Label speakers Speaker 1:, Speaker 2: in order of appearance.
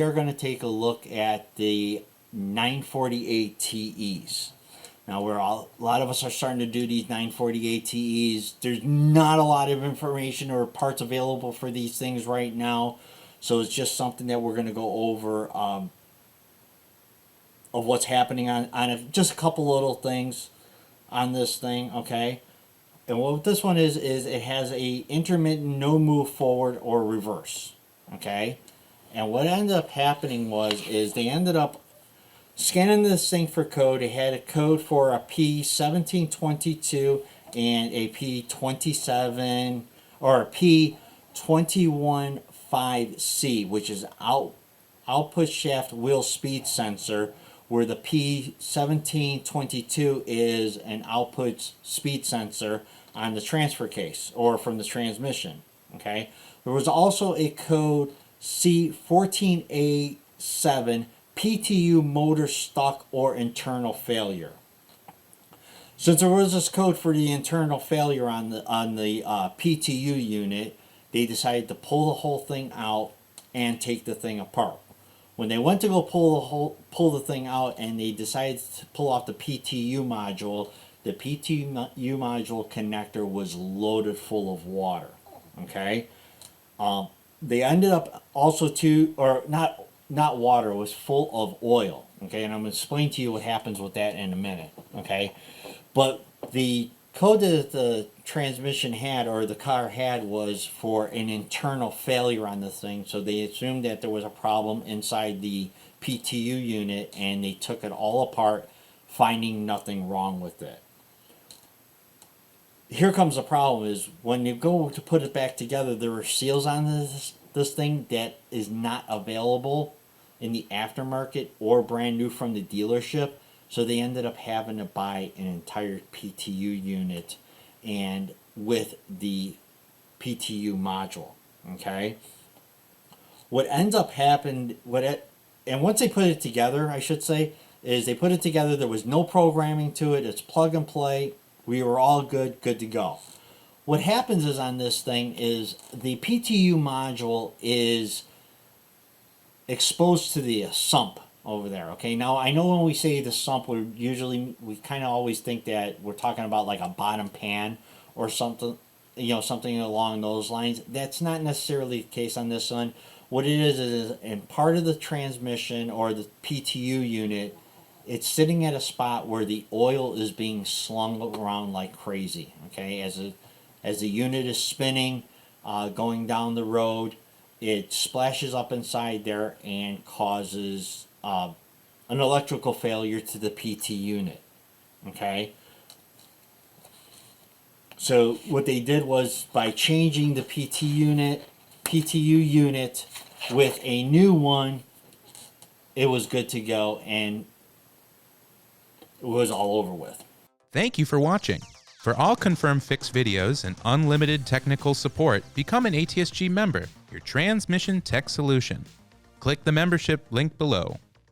Speaker 1: we are going to take a look at the 940 ATEs. Now, a lot of us are starting to do these 940 ATEs. There's not a lot of information or parts available for these things right now, so it's just something that we're going to go over of what's happening on it. Just a couple little things on this thing, okay? And what this one is it has a intermittent no move forward or reverse, okay? And what ended up happening is they ended up scanning this thing for code. It had a code for a P1722 and a P27 or a P215C, which is output shaft wheel speed sensor, where the P1722 is an output speed sensor on the transfer case or from the transmission. Okay. There was also a code C14A7 PTU motor stuck or internal failure. Since there was this code for the internal failure on the PTU unit, they decided to pull the whole thing out and take the thing apart. When they went to go pull the thing out and they decided to pull out the PTU module, the PTU module connector was loaded full of water. Okay, they ended up also not water, it was full of oil. Okay, and I'm going to explain to you what happens with that in a minute. Okay, but the code that the transmission had or the car had was for an internal failure on the thing, so they assumed that there was a problem inside the PTU unit and they took it all apart, finding nothing wrong with it. Here comes the problem: is when you go to put it back together, there are seals on this thing that is not available in the aftermarket or brand new from the dealership. So they ended up having to buy an entire PTU unit and with the PTU module. Okay. What ends up happening, and once they put it together, I should say, is they put it together. There was no programming to it. It's plug and play. We were all good to go. What happens is on this thing is the PTU module is exposed to the sump over there. Okay, now I know when we say the sump, we kind of always think that we're talking about like a bottom pan or something, something along those lines. That's not necessarily the case on this one. What it is in part of the transmission or the PTU unit, it's sitting at a spot where the oil is being slung around like crazy. Okay, as the unit is spinning, going down the road, it splashes up inside there and causes an electrical failure to the PT unit. Okay. So what they did was, by changing the PTU unit with a new one, it was good to go and it was all over with.
Speaker 2: Thank you for watching. For all confirmed fix videos and unlimited technical support, become an ATSG member, your transmission tech solution. Click the membership link below.